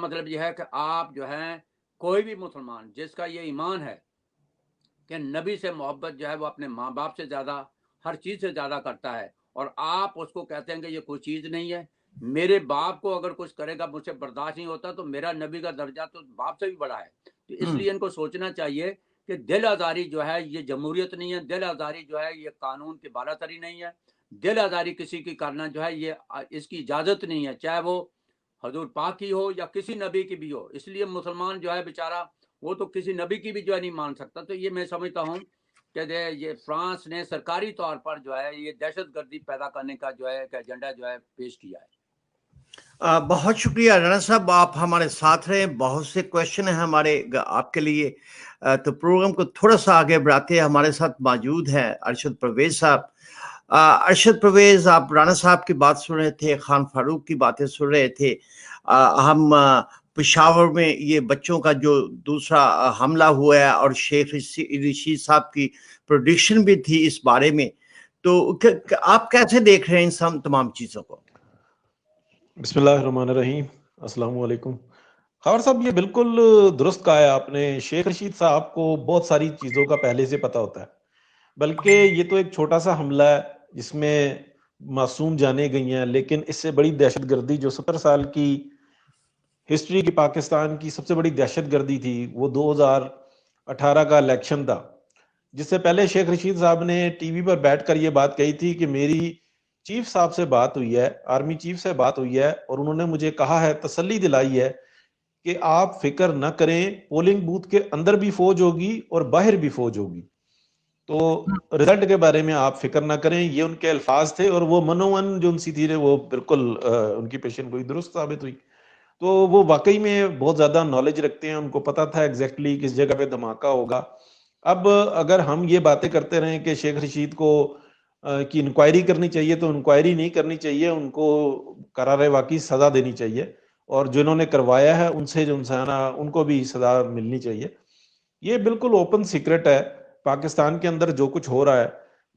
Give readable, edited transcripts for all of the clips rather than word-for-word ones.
مطلب یہ ہے کہ آپ جو ہیں کوئی بھی مسلمان جس کا یہ ایمان ہے کہ نبی سے محبت جو ہے وہ اپنے ماں باپ سے زیادہ ہر چیز سے زیادہ کرتا ہے، اور آپ اس کو کہتے ہیں کہ یہ کوئی چیز نہیں ہے، میرے باپ کو اگر کچھ کرے گا مجھ سے برداشت نہیں ہوتا تو میرا نبی کا درجہ تو باپ سے بھی بڑا ہے. تو اس لیے ان کو سوچنا چاہیے کہ دل آزاری جو ہے یہ جمہوریت نہیں ہے، دل آزاری جو ہے یہ قانون کی بالا تری نہیں ہے، دل آزاری کسی کی کرنا جو ہے یہ اس کی اجازت نہیں ہے، چاہے وہ حضور پاک کی ہو یا کسی نبی کی بھی ہو. اس لیے مسلمان جو ہے بیچارہ وہ تو کسی نبی کی بھی جو ہے نہیں مان سکتا. تو یہ میں سمجھتا ہوں کہ یہ فرانس نے سرکاری طور پر جو ہے یہ دہشت گردی پیدا کرنے کا جو ہے ایک ایجنڈا جو ہے پیش کیا ہے. بہت شکریہ رانا صاحب، آپ ہمارے ساتھ رہے. بہت سے کوشچن ہیں ہمارے آپ کے لیے، تو پروگرام کو تھوڑا سا آگے بڑھاتے ہیں. ہمارے ساتھ موجود ہیں ارشد پرویز صاحب. ارشد پرویز، آپ رانا صاحب کی بات سن رہے تھے، خان فاروق کی باتیں سن رہے تھے. ہم پشاور میں یہ بچوں کا جو دوسرا حملہ ہوا ہے اور شیخ رشید صاحب کی پروڈکشن بھی تھی اس بارے میں، تو آپ کیسے دیکھ رہے ہیں ان تمام چیزوں کو؟ بسم اللہ الرحمن الرحیم. السلام علیکم. خاور صاحب، یہ بالکل درست کہا ہے آپ نے. شیخ رشید صاحب کو بہت ساری چیزوں کا پہلے سے پتہ ہوتا ہے، بلکہ یہ تو ایک چھوٹا سا حملہ ہے جس میں معصوم جانے گئی ہیں، لیکن اس سے بڑی دہشت گردی جو 70 سال کی ہسٹری کی پاکستان کی سب سے بڑی دہشت گردی تھی، وہ 2018 کا الیکشن تھا، جس سے پہلے شیخ رشید صاحب نے ٹی وی پر بیٹھ کر یہ بات کہی تھی کہ میری چیف صاحب سے بات ہوئی ہے، آرمی چیف سے بات ہوئی ہے، اور انہوں نے مجھے کہا ہے، تسلی دلائی ہے کہ آپ فکر نہ کریں، پولنگ بوتھ کے اندر بھی فوج ہوگی اور باہر بھی فوج ہوگی، تو رزلٹ کے بارے میں آپ فکر نہ کریں. یہ ان کے الفاظ تھے، اور وہ منوون جو ان سی تھی وہ بالکل ان کی پیشن گوئی درست ثابت ہوئی. تو وہ واقعی میں بہت زیادہ نالج رکھتے ہیں، ان کو پتا تھا ایگزیکٹلی کس جگہ پہ دھماکہ ہوگا. اب اگر ہم یہ باتیں کرتے رہیں کہ شیخ رشید کو کی انکوائری کرنی چاہیے، تو انکوائری نہیں کرنی چاہیے، ان کو قرار واقعی سزا دینی چاہیے، اور جنہوں نے کروایا ہے ان سے جو انسانہ ان کو بھی سزا ملنی چاہیے. یہ بالکل اوپن سیکرٹ ہے پاکستان کے اندر جو کچھ ہو رہا ہے.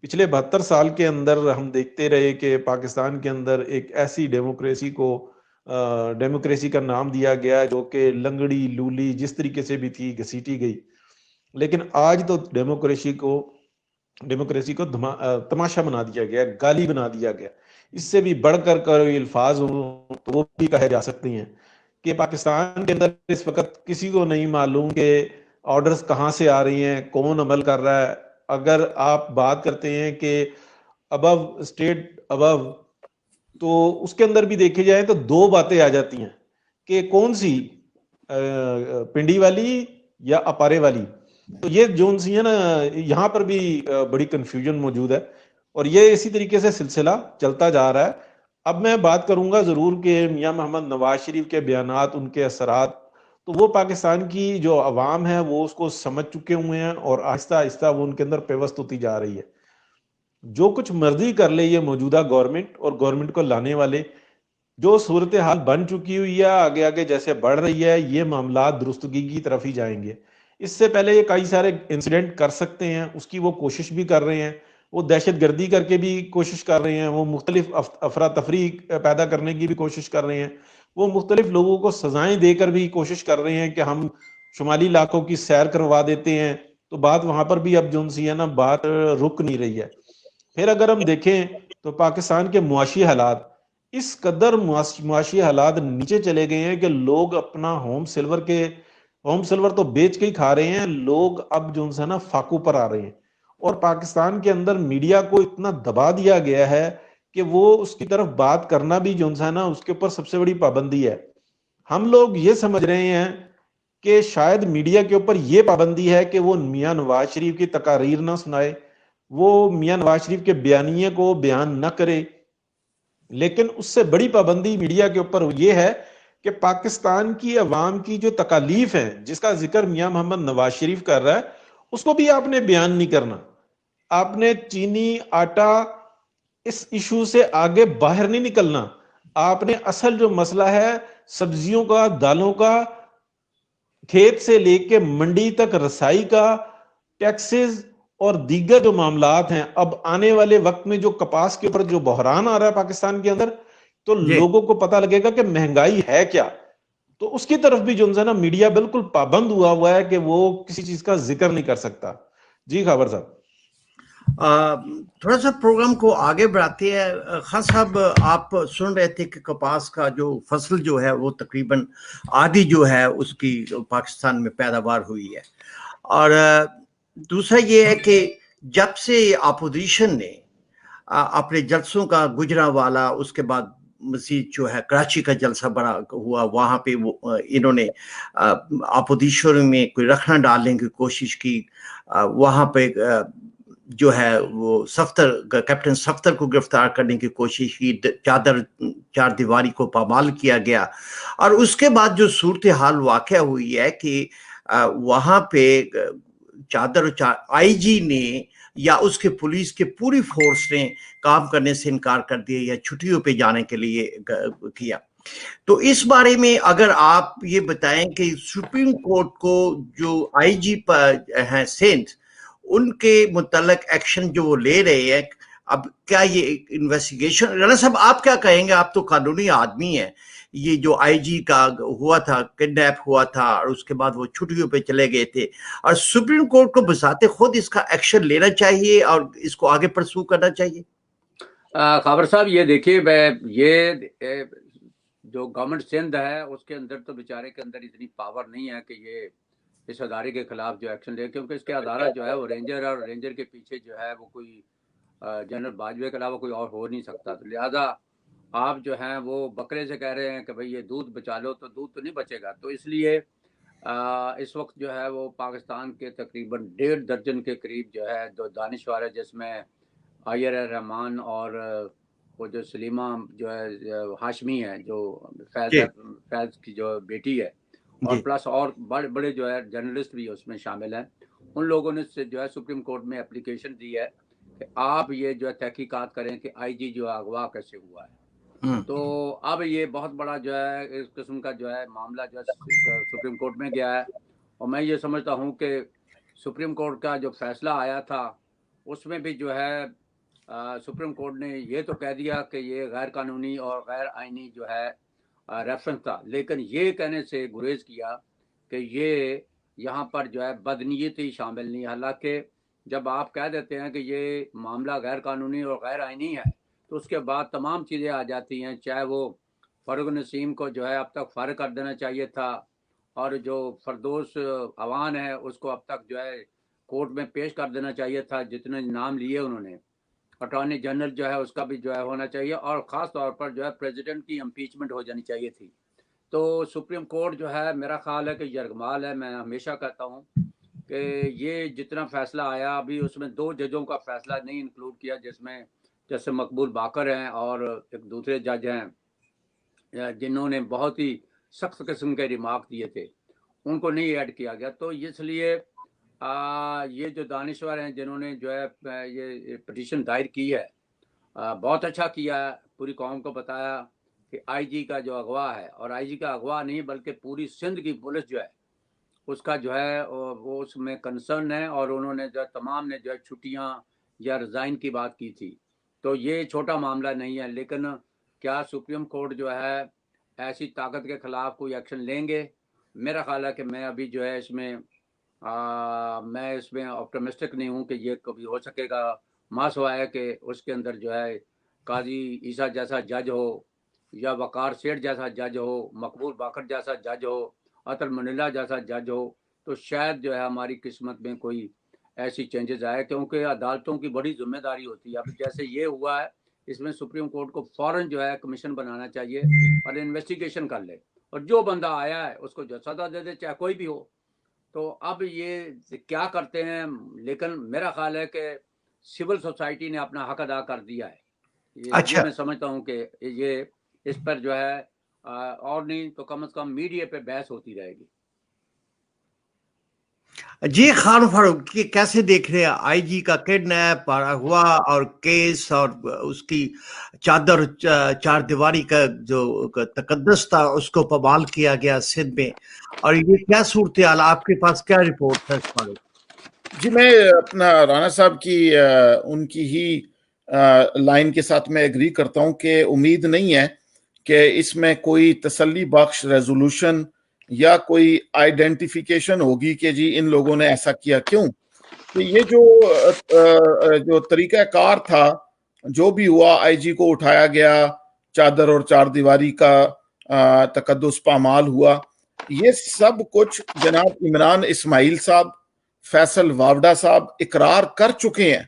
پچھلے 72 سال کے اندر ہم دیکھتے رہے کہ پاکستان کے اندر ایک ایسی ڈیموکریسی کا نام دیا گیا جو کہ لنگڑی لولی جس طریقے سے بھی تھی گھسیٹی گئی، لیکن آج تو ڈیموکریسی کو تماشا بنا دیا گیا، گالی بنا دیا گیا. اس سے بھی بڑھ کر الفاظ تو وہ بھی کہے جا سکتے ہیں کہ پاکستان کے اندر اس وقت کسی کو نہیں معلوم کہ آرڈرز کہاں سے آ رہی ہیں، کون عمل کر رہا ہے. اگر آپ بات کرتے ہیں کہ اسٹیٹ ابو، تو اس کے اندر بھی دیکھے جائے تو دو باتیں آ جاتی ہیں کہ کون سی پنڈی والی یا اپارے والی. تو یہ جو سی ہے نا، یہاں پر بھی بڑی کنفیوژن موجود ہے، اور یہ اسی طریقے سے سلسلہ چلتا جا رہا ہے. اب میں بات کروں گا ضرور کہ میاں محمد نواز شریف کے بیانات، ان کے اثرات، تو وہ پاکستان کی جو عوام ہے وہ اس کو سمجھ چکے ہوئے ہیں، اور آہستہ آہستہ وہ ان کے اندر پیوست ہوتی جا رہی ہے. جو کچھ مرضی کر لے یہ موجودہ گورنمنٹ اور گورنمنٹ کو لانے والے، جو صورتحال بن چکی ہوئی ہے، آگے آگے جیسے بڑھ رہی ہے، یہ معاملات درستگی کی طرف ہی جائیں گے. اس سے پہلے یہ کئی سارے انسیڈنٹ کر سکتے ہیں، اس کی وہ کوشش بھی کر رہے ہیں، وہ دہشت گردی کر کے بھی کوشش کر رہے ہیں، وہ مختلف افراتفری پیدا کرنے کی بھی کوشش کر رہے ہیں، وہ مختلف لوگوں کو سزائیں دے کر بھی کوشش کر رہے ہیں کہ ہم شمالی علاقوں کی سیر کروا دیتے ہیں. تو بات وہاں پر بھی اب جو سی ہے نا، بات رک نہیں رہی ہے. پھر اگر ہم دیکھیں تو پاکستان کے معاشی حالات، اس قدر معاشی حالات نیچے چلے گئے ہیں کہ لوگ اپنا ہوم سلور تو بیچ کے ہی کھا رہے ہیں. لوگ اب جو ہے نا فاقوں پر آ رہے ہیں، اور پاکستان کے اندر میڈیا کو اتنا دبا دیا گیا ہے کہ وہ اس کی طرف بات کرنا بھی جو ہے نا اس کے اوپر سب سے بڑی پابندی ہے. ہم لوگ یہ سمجھ رہے ہیں کہ شاید میڈیا کے اوپر یہ پابندی ہے کہ وہ میاں نواز شریف کی تقاریر نہ سنائے، وہ میاں نواز شریف کے بیانیے کو بیان نہ کرے. لیکن اس سے بڑی پابندی میڈیا کے اوپر یہ ہے کہ پاکستان کی عوام کی جو تکالیف ہیں، جس کا ذکر میاں محمد نواز شریف کر رہا ہے، اس کو بھی آپ نے بیان نہیں کرنا. آپ نے چینی آٹا اس ایشو سے آگے باہر نہیں نکلنا. آپ نے اصل جو مسئلہ ہے سبزیوں کا، دالوں کا، کھیت سے لے کے منڈی تک رسائی کا، ٹیکسز اور دیگر جو معاملات ہیں، اب آنے والے وقت میں جو کپاس کے اوپر جو بحران آ رہا ہے پاکستان کے اندر، تو لوگوں کو پتہ لگے گا کہ مہنگائی ہے کیا. تو اس کی طرف بھی جو ہے نا میڈیا بالکل پابند ہوا ہے کہ وہ کسی چیز کا ذکر نہیں کر سکتا. جی خاور صاحب. تھوڑا سا پروگرام کو آگے بڑھاتے ہیں. خان صاحب آپ سن رہے تھے کہ کپاس کا جو فصل جو ہے وہ تقریباً آدھی جو ہے اس کی پاکستان میں پیداوار ہوئی ہے. اور دوسرا یہ ہے کہ جب سے اپوزیشن نے اپنے جلسوں کا گجرانوالہ، اس کے بعد مزید جو ہے کراچی کا جلسہ بڑا ہوا، وہاں پہ انہوں نے اپوزیشن میں کوئی رکھنا ڈالنے کی کوشش کی. وہاں پہ جو ہے وہ کیپٹن صفدر کو گرفتار کرنے کی کوشش کی، چار دیواری کو پامال کیا گیا. اور اس کے بعد جو صورتحال واقع ہوئی ہے کہ وہاں پہ آئی جی نے یا اس کے پولیس کے پوری فورس نے کام کرنے سے انکار کر دیا یا چھٹیوں پہ جانے کے لیے کیا. تو اس بارے میں اگر آپ یہ بتائیں کہ سپریم کورٹ کو جو آئی جی ہیں سندھ، ان کے متعلق ایکشن جو وہ لے رہے ہیں، اب کیا یہ انویسٹیگیشن، رانا صاحب آپ کیا کہیں گے؟ آپ تو قانونی آدمی ہیں. یہ جو آئی جی کا ہوا تھا، کڈنیپ ہوا تھا اور اس کے بعد وہ چھٹیوں پہ چلے گئے تھے، اور سپریم کورٹ کو بذات خود اس کا ایکشن لینا چاہیے اور اس کو آگے پرسو کرنا چاہیے. خاور صاحب یہ دیکھیے، یہ جو گورنمنٹ سندھ ہے اس کے اندر تو بیچارے کے اندر اتنی پاور نہیں ہے کہ یہ اس ادارے کے خلاف جو ایکشن لے، کیونکہ اس کے ادارہ جو ہے وہ رینجر، اور رینجر کے پیچھے جو ہے وہ کوئی جنرل باجوے کے علاوہ کوئی اور ہو نہیں سکتا. تو لہٰذا آپ جو ہیں وہ بکرے سے کہہ رہے ہیں کہ بھئی یہ دودھ بچا لو، تو دودھ تو نہیں بچے گا. تو اس لیے اس وقت جو ہے وہ پاکستان کے تقریباً 1.5 درجن کے قریب جو ہے دو دانشور ہے، جس میں آئیر رحمان اور وہ جو سلیمہ جو ہے ہاشمی ہے، جو فیض کی جو بیٹی ہے، اور پلس اور بڑے بڑے جو ہے جرنلسٹ بھی اس میں شامل ہیں. ان لوگوں نے جو ہے سپریم کورٹ میں اپلیکیشن دی ہے کہ آپ یہ جو ہے تحقیقات کریں کہ آئی جی جو اغوا کیسے ہوا ہے. تو اب یہ بہت بڑا جو ہے اس قسم کا جو ہے معاملہ جو ہے سپریم کورٹ میں گیا ہے. اور میں یہ سمجھتا ہوں کہ سپریم کورٹ کا جو فیصلہ آیا تھا اس میں بھی جو ہے سپریم کورٹ نے یہ تو کہہ دیا کہ یہ غیر قانونی اور غیر آئینی جو ہے ریفرنس تھا، لیکن یہ کہنے سے گریز کیا کہ یہ یہاں پر جو ہے بدنیتی شامل نہیں. حالانکہ جب آپ کہہ دیتے ہیں کہ یہ معاملہ غیر قانونی اور غیر آئینی ہے تو اس کے بعد تمام چیزیں آ جاتی ہیں. چاہے وہ فاروق نسیم کو جو ہے اب تک فارغ کر دینا چاہیے تھا، اور جو فردوس عوان ہے اس کو اب تک جو ہے کورٹ میں پیش کر دینا چاہیے تھا، جتنے نام لیے انہوں نے. اٹارنی جنرل جو ہے اس کا بھی جو ہے ہونا چاہیے، اور خاص طور پر جو ہے پریزیڈنٹ کی امپیچمنٹ ہو جانی چاہیے تھی. تو سپریم کورٹ جو ہے میرا خیال ہے کہ یرغمال ہے. میں ہمیشہ کہتا ہوں کہ یہ جتنا فیصلہ آیا، ابھی اس میں 2 ججوں کا فیصلہ نہیں انکلوڈ کیا، جس میں جیسے مقبول باقر ہیں اور ایک دوسرے جج ہیں جنہوں نے بہت ہی سخت قسم کے ریمارک دیے تھے، ان کو نہیں ایڈ کیا گیا. تو اس لیے یہ جو دانشور ہیں جنہوں نے جو ہے یہ پٹیشن دائر کی ہے، بہت اچھا کیا ہے. پوری قوم کو بتایا کہ آئی جی کا جو اغوا ہے، اور آئی جی کا اغوا نہیں بلکہ پوری سندھ کی پولیس جو ہے اس کا جو ہے وہ اس میں کنسرن ہے، اور انہوں نے جو ہے تمام نے جو ہے چھٹیاں یا ریزائن کی بات کی تھی. تو یہ چھوٹا معاملہ نہیں ہے. لیکن کیا سپریم کورٹ جو ہے ایسی طاقت کے خلاف کوئی ایکشن لیں گے؟ میرا خیال ہے کہ میں ابھی جو ہے میں اس میں آپٹمسٹک نہیں ہوں کہ یہ کبھی ہو سکے گا. سوائے کہ اس کے اندر جو ہے قاضی عیسیٰ جیسا جج ہو، یا وقار سیٹھ جیسا جج ہو، مقبول باقر جیسا جج ہو، عطر منیلا جیسا جج ہو، تو شاید جو ہے ہماری قسمت میں کوئی ایسی چینجز آئے. کیونکہ عدالتوں کی بڑی ذمہ داری ہوتی ہے. اب جیسے یہ ہوا ہے، اس میں سپریم کورٹ کو فوراً جو ہے کمیشن بنانا چاہیے اور انویسٹیگیشن کر لے، اور جو بندہ آیا ہے اس کو جو سزا دے دے، چاہے کوئی بھی ہو. تو اب یہ کیا کرتے ہیں، لیکن میرا خیال ہے کہ سول سوسائٹی نے اپنا حق ادا کر دیا ہے. یہ میں سمجھتا ہوں کہ یہ اس پر جو ہے اور نہیں تو کم از کم میڈیا پہ بحث ہوتی رہے گی. جی خان فاروق، کیسے دیکھ رہے ہیں آئی جی کا کڈنیپ اور اغوا اور کیس، اور اس کی چار دیواری کا جو تقدس تھا اس کو پامال کیا گیا سندھ میں، اور یہ کیا صورتحال، آپ کے پاس کیا رپورٹ ہے اس بارے؟ جی میں اپنا رانا صاحب کی ان کی ہی لائن کے ساتھ میں ایگری کرتا ہوں کہ امید نہیں ہے کہ اس میں کوئی تسلی بخش ریزولوشن یا کوئی آئیڈینٹیفیکیشن ہوگی کہ جی ان لوگوں نے ایسا کیا کیوں. کہ یہ جو طریقہ کار تھا، جو بھی ہوا، آئی جی کو اٹھایا گیا، چادر اور چار دیواری کا تقدس پامال ہوا، یہ سب کچھ جناب عمران اسماعیل صاحب، فیصل واوڈا صاحب اقرار کر چکے ہیں.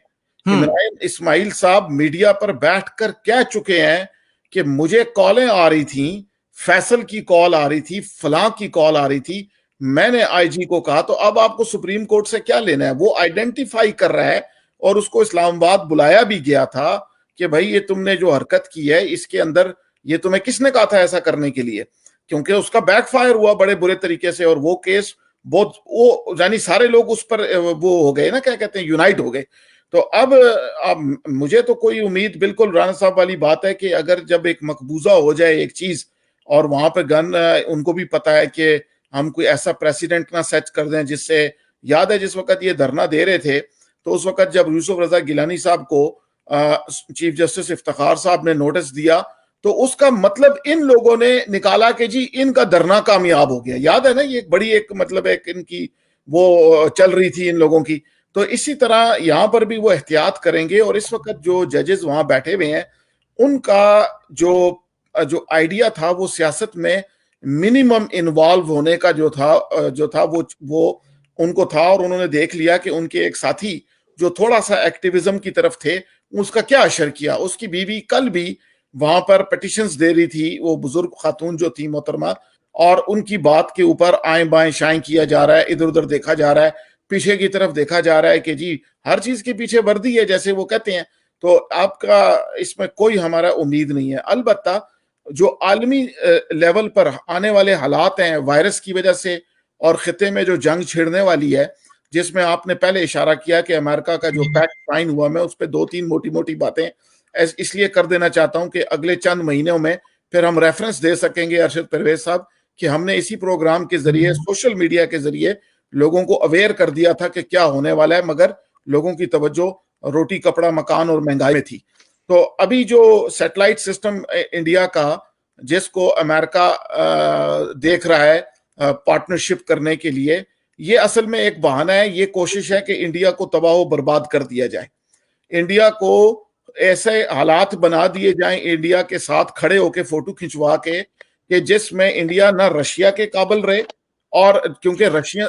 عمران اسماعیل صاحب میڈیا پر بیٹھ کر کہہ چکے ہیں کہ مجھے کالیں آ رہی تھیں، فیصل کی کال آ رہی تھی، فلاں کی کال آ رہی تھی، میں نے آئی جی کو کہا. تو اب آپ کو سپریم کورٹ سے کیا لینا ہے؟ وہ آئیڈینٹیفائی کر رہا ہے، اور اس کو اسلام آباد بلایا بھی گیا تھا کہ بھائی یہ تم نے جو حرکت کی ہے اس کے اندر یہ تمہیں کس نے کہا تھا ایسا کرنے کے لیے، کیونکہ اس کا بیک فائر ہوا بڑے برے طریقے سے. اور وہ کیس بہت وہ یعنی سارے لوگ اس پر وہ ہو گئے نا، کیا کہتے ہیں، یونائٹ ہو گئے. تو اب مجھے تو کوئی امید، بالکل رانا صاحب والی بات ہے کہ اگر جب ایک مقبوضہ ہو جائے ایک چیز، اور وہاں پہ گن ان کو بھی پتا ہے کہ ہم کوئی ایسا پریسیڈنٹ نہ سیٹ کر دیں جس سے، یاد ہے جس وقت یہ دھرنا دے رہے تھے تو اس وقت جب یوسف رضا گیلانی صاحب کو چیف جسٹس افتخار صاحب نے نوٹس دیا تو اس کا مطلب ان لوگوں نے نکالا کہ جی ان کا دھرنا کامیاب ہو گیا. یاد ہے نا، یہ ایک بڑی ایک مطلب ایک ان کی وہ چل رہی تھی ان لوگوں کی. تو اسی طرح یہاں پر بھی وہ احتیاط کریں گے. اور اس وقت جو ججز وہاں بیٹھے ہوئے ہیں ان کا جو آئیڈیا تھا وہ سیاست میں منیمم انوالو ہونے کا جو تھا وہ ان کو تھا. اور انہوں نے دیکھ لیا کہ ان کے ایک ساتھی جو تھوڑا سا ایکٹیویزم کی طرف تھے اس کا کیا اثر کیا. اس کی بیوی کل بھی وہاں پر پٹیشنز دے رہی تھی، وہ بزرگ خاتون جو تھی محترمہ، اور ان کی بات کے اوپر آئیں بائیں شائیں کیا جا رہا ہے، ادھر ادھر دیکھا جا رہا ہے، پیچھے کی طرف دیکھا جا رہا ہے کہ جی ہر چیز کے پیچھے وردی ہے جیسے وہ کہتے ہیں. تو آپ کا اس میں کوئی ہمارا امید نہیں ہے. البتہ جو عالمی لیول پر آنے والے حالات ہیں وائرس کی وجہ سے، اور خطے میں جو جنگ چھڑنے والی ہے، جس میں آپ نے پہلے اشارہ کیا کہ امریکہ کا جو پیکٹ سائن ہوا، میں اس پہ 2-3 موٹی موٹی باتیں اس لیے کر دینا چاہتا ہوں کہ اگلے چند مہینوں میں پھر ہم ریفرنس دے سکیں گے ارشد پرویز صاحب کہ ہم نے اسی پروگرام کے ذریعے، سوشل میڈیا کے ذریعے لوگوں کو اویئر کر دیا تھا کہ کیا ہونے والا ہے، مگر لوگوں کی توجہ روٹی کپڑا مکان اور مہنگائی میں تھی. تو ابھی جو سیٹلائٹ سسٹم انڈیا کا جس کو امریکہ دیکھ رہا ہے پارٹنرشپ کرنے کے لیے، یہ اصل میں ایک بہانہ ہے. یہ کوشش ہے کہ انڈیا کو تباہ و برباد کر دیا جائے، انڈیا کو ایسے حالات بنا دیے جائیں انڈیا کے ساتھ کھڑے ہو کے فوٹو کھنچوا کے کہ جس میں انڈیا نہ رشیا کے قابل رہے. اور کیونکہ رشیا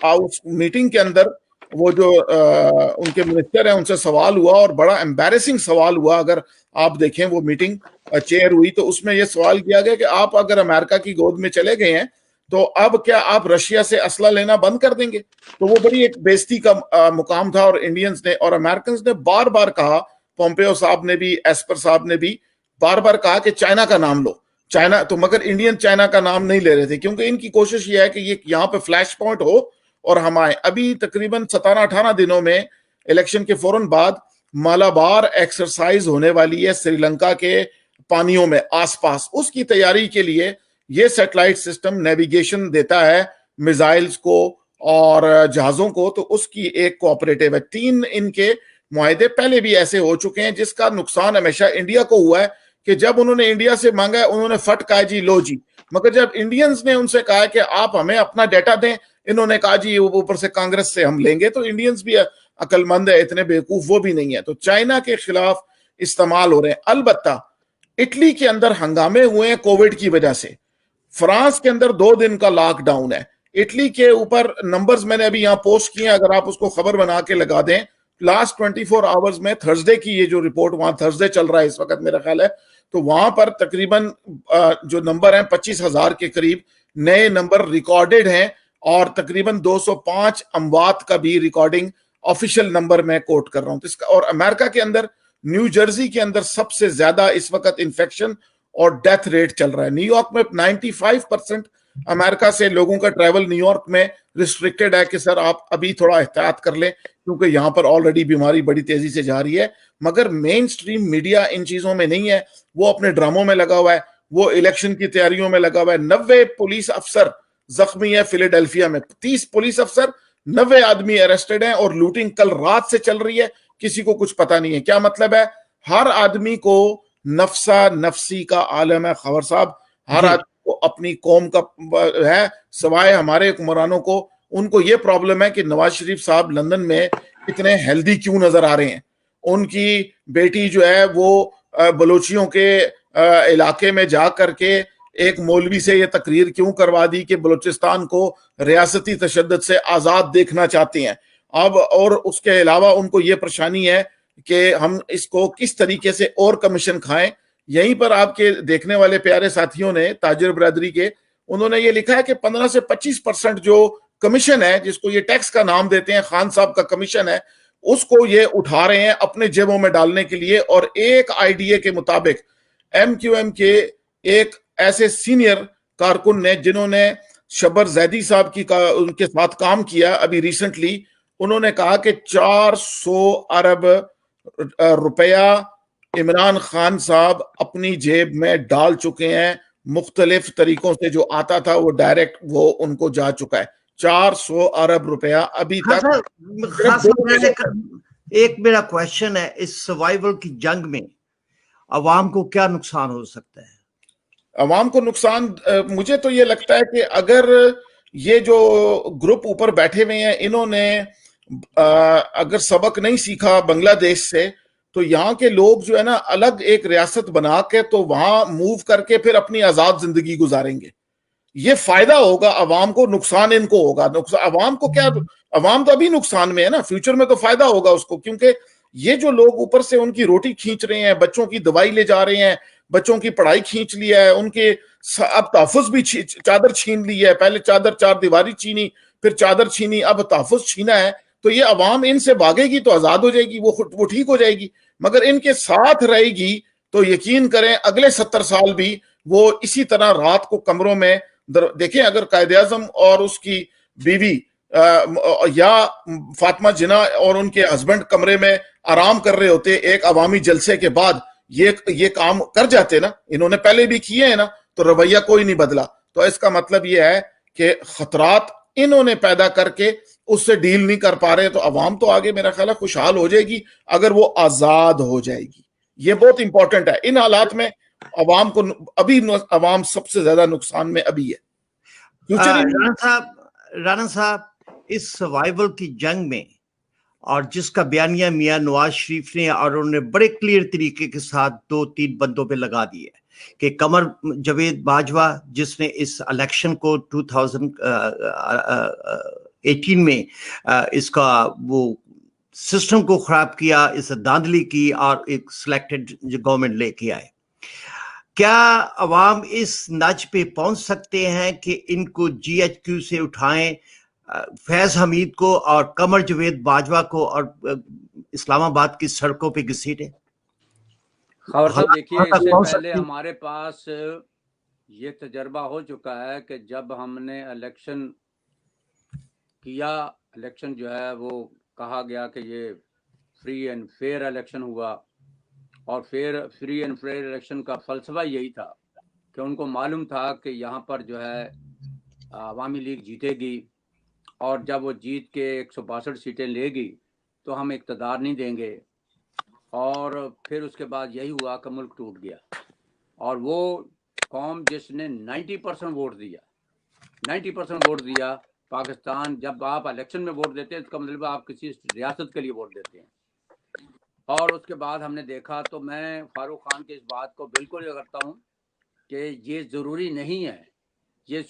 اس میٹنگ کے اندر وہ جو ان کے منسٹر ہیں ان سے سوال ہوا، اور بڑا امبیرسنگ سوال ہوا. اگر آپ دیکھیں وہ میٹنگ چیئر ہوئی تو اس میں یہ سوال کیا گیا کہ آپ اگر امریکہ کی گود میں چلے گئے ہیں تو اب کیا آپ رشیا سے اسلحہ لینا بند کر دیں گے؟ تو وہ بڑی ایک بےزتی کا مقام تھا. اور انڈینز نے اور امریکنز نے بار بار کہا، پومپیو صاحب نے بھی، ایسپر صاحب نے بھی بار بار کہا کہ چائنا کا نام لو، چائنا. تو مگر انڈین چائنا کا نام نہیں لے رہے تھے کیونکہ ان کی کوشش یہ ہے کہ یہ یہاں پہ فلیش پوائنٹ ہو اور ہم آئیں. ابھی تقریباً 17-18 دنوں میں الیکشن کے فوراً بعد مالابار ایکسرسائز ہونے والی ہے سری لنکا کے پانیوں میں آس پاس. اس کی تیاری کے لیے یہ سیٹلائٹ سسٹم نیویگیشن دیتا ہے میزائلز کو اور جہازوں کو. تو اس کی ایک کوآپریٹو ہے. 3 ان کے معاہدے پہلے بھی ایسے ہو چکے ہیں جس کا نقصان ہمیشہ انڈیا کو ہوا ہے کہ جب انہوں نے انڈیا سے مانگا ہے انہوں نے فٹ کہا جی لو جی، مگر جب انڈینز نے ان سے کہا کہ آپ ہمیں اپنا ڈیٹا دیں، انہوں نے کہا جی اوپر سے کانگریس سے ہم لیں گے. تو انڈینز بھی عقل مند ہے، اتنے بیوقوف وہ بھی نہیں ہے. تو چائنا کے خلاف استعمال ہو رہے ہیں. البتہ اٹلی کے اندر ہنگامے ہوئے ہیں کووڈ کی وجہ سے. فرانس کے اندر 2 دن کا لاک ڈاؤن ہے. اٹلی کے اوپر نمبرز میں نے ابھی یہاں پوسٹ کیے ہیں، اگر آپ اس کو خبر بنا کے لگا دیں. لاسٹ 24 آورز میں تھرسڈے کی یہ جو رپورٹ، وہاں تھرسڈے چل رہا ہے اس وقت میرا خیال ہے، تو وہاں پر تقریباً جو نمبر ہیں 25,000 کے قریب نئے نمبر ریکارڈڈ ہیں، اور تقریباً 205 اموات کا بھی ریکارڈنگ آفیشل نمبر میں کوٹ کر رہا ہوں. اور امریکہ کے اندر نیو جرسی کے اندر سب سے زیادہ اس وقت انفیکشن اور ڈیتھ ریٹ چل رہا ہے. نیو یارک میں 95% امریکہ سے لوگوں کا ٹریول نیو یارک میں ریسٹرکٹڈ ہے کہ سر آپ ابھی تھوڑا احتیاط کر لیں کیونکہ یہاں پر آلریڈی بیماری بڑی تیزی سے جا رہی ہے. مگر مین سٹریم میڈیا ان چیزوں میں نہیں ہے، وہ اپنے ڈراموں میں لگا ہوا ہے، وہ الیکشن کی تیاریوں میں لگا ہوا ہے. 90 پولیس افسر زخمی ہے فیلاڈیلفیا میں، 30 پولیس افسر، 90 آدمی اریسٹڈ ہیں، اور لوٹنگ کل رات سے چل رہی ہے، کسی کو کچھ پتا نہیں ہے. کیا مطلب ہے؟ ہر آدمی کو نفسا نفسی کا عالم ہے خبر صاحب. ہر آدمی کو اپنی قوم کا ہے, سوائے ہمارے حکمرانوں کو. ان کو یہ پرابلم ہے کہ نواز شریف صاحب لندن میں اتنے ہیلدی کیوں نظر آ رہے ہیں. ان کی بیٹی جو ہے وہ بلوچیوں کے علاقے میں جا کر کے ایک مولوی سے یہ تقریر کیوں کروا دی کہ بلوچستان کو ریاستی تشدد سے آزاد دیکھنا چاہتے ہیں اب. اور اس کے علاوہ ان کو یہ پریشانی ہے کہ ہم اس کو کس طریقے سے اور کمیشن کھائیں. یہیں پر آپ کے دیکھنے والے پیارے ساتھیوں نے تاجر برادری کے, انہوں نے یہ لکھا ہے کہ 15 سے 25% جو کمیشن ہے, جس کو یہ ٹیکس کا نام دیتے ہیں, خان صاحب کا کمیشن ہے, اس کو یہ اٹھا رہے ہیں اپنے جیبوں میں ڈالنے کے لیے. اور ایک آئی ڈی اے کے مطابق ایم کیو ایم کے ایک ایسے سینئر کارکن نے جنہوں نے شبر زیدی صاحب کی ان کے ساتھ کام کیا ابھی ریسنٹلی, انہوں نے کہا کہ 400 ارب روپیہ عمران خان صاحب اپنی جیب میں ڈال چکے ہیں. مختلف طریقوں سے جو آتا تھا وہ ڈائریکٹ وہ ان کو جا چکا ہے. 400 ارب روپیہ ابھی تک. ایک میرا کویشچن ہے, اس سروائیول کی جنگ میں عوام کو کیا نقصان ہو سکتا ہے؟ عوام کو نقصان, مجھے تو یہ لگتا ہے کہ اگر یہ جو گروپ اوپر بیٹھے ہوئے ہیں انہوں نے اگر سبق نہیں سیکھا بنگلہ دیش سے, تو یہاں کے لوگ جو ہے نا الگ ایک ریاست بنا کے تو وہاں موو کر کے پھر اپنی آزاد زندگی گزاریں گے. یہ فائدہ ہوگا عوام کو, نقصان ان کو ہوگا. عوام کو کیا, عوام تو ابھی نقصان میں ہے نا, فیوچر میں تو فائدہ ہوگا اس کو, کیونکہ یہ جو لوگ اوپر سے ان کی روٹی کھینچ رہے ہیں, بچوں کی دوائی لے جا رہے ہیں, بچوں کی پڑھائی کھینچ لیا ہے, ان کے اب تحفظ بھی چادر چھین لی ہے. پہلے چادر چار دیواری چھینی, پھر چادر چھینی, اب تحفظ چھینا ہے. تو یہ عوام ان سے بھاگے گی تو آزاد ہو جائے گی, وہ ٹھیک ہو جائے گی. مگر ان کے ساتھ رہے گی تو یقین کریں اگلے 70 سال بھی وہ اسی طرح رات کو کمروں میں دیکھیں. اگر قائد اعظم اور اس کی بیوی یا فاطمہ جناح اور ان کے ہسبینڈ کمرے میں آرام کر رہے ہوتے ایک عوامی جلسے کے بعد, یہ کام کر جاتے نا, انہوں نے پہلے بھی کیے ہیں نا, تو رویہ کوئی نہیں بدلا. تو اس کا مطلب یہ ہے کہ خطرات انہوں نے پیدا کر کے اس سے ڈیل نہیں کر پا رہے. تو عوام تو آگے میرا خیال ہے خوشحال ہو جائے گی اگر وہ آزاد ہو جائے گی. یہ بہت امپورٹنٹ ہے. ان حالات میں عوام کو ابھی عوام سب سے زیادہ نقصان میں ابھی ہے. رانا صاحب, اس سروائیول کی جنگ میں, اور جس کا بیانیہ میاں نواز شریف نے, اور انہوں نے بڑے کلیئر طریقے کے ساتھ 2-3 بندوں پہ لگا دیے کہ قمر جاوید باجوہ جس نے اس الیکشن کو 2018 میں اس کا وہ سسٹم کو خراب کیا, اس داندلی کی, اور ایک سلیکٹڈ گورنمنٹ لے کے آئے. کیا عوام اس نچ پہ پہنچ سکتے ہیں کہ ان کو جی ایچ کیو سے اٹھائیں, فیض حمید کو اور قمر جاوید باجوہ کو, اور اسلام آباد کی سڑکوں پہ گھسیٹیں؟ خبر صاحب دیکھیے, اس سے پہلے ہمارے پاس یہ تجربہ ہو چکا ہے کہ جب ہم نے الیکشن کیا, الیکشن جو ہے وہ کہا گیا کہ یہ فری اینڈ فیئر الیکشن ہوا, اور فری اینڈ فیئر الیکشن کا فلسفہ یہی تھا کہ ان کو معلوم تھا کہ یہاں پر جو ہے عوامی لیگ جیتے گی, اور جب وہ جیت کے 162 سیٹیں لے گی تو ہم اقتدار نہیں دیں گے. اور پھر اس کے بعد یہی ہوا کہ ملک ٹوٹ گیا. اور وہ قوم جس نے 90% ووٹ دیا, 90% ووٹ دیا پاکستان, جب آپ الیکشن میں ووٹ دیتے ہیں اس کا مطلب آپ کسی ریاست کے لیے ووٹ دیتے ہیں. اور اس کے بعد ہم نے دیکھا, تو میں فاروق خان کی اس بات کو بالکل یہ کرتا ہوں کہ یہ ضروری نہیں ہے, یہ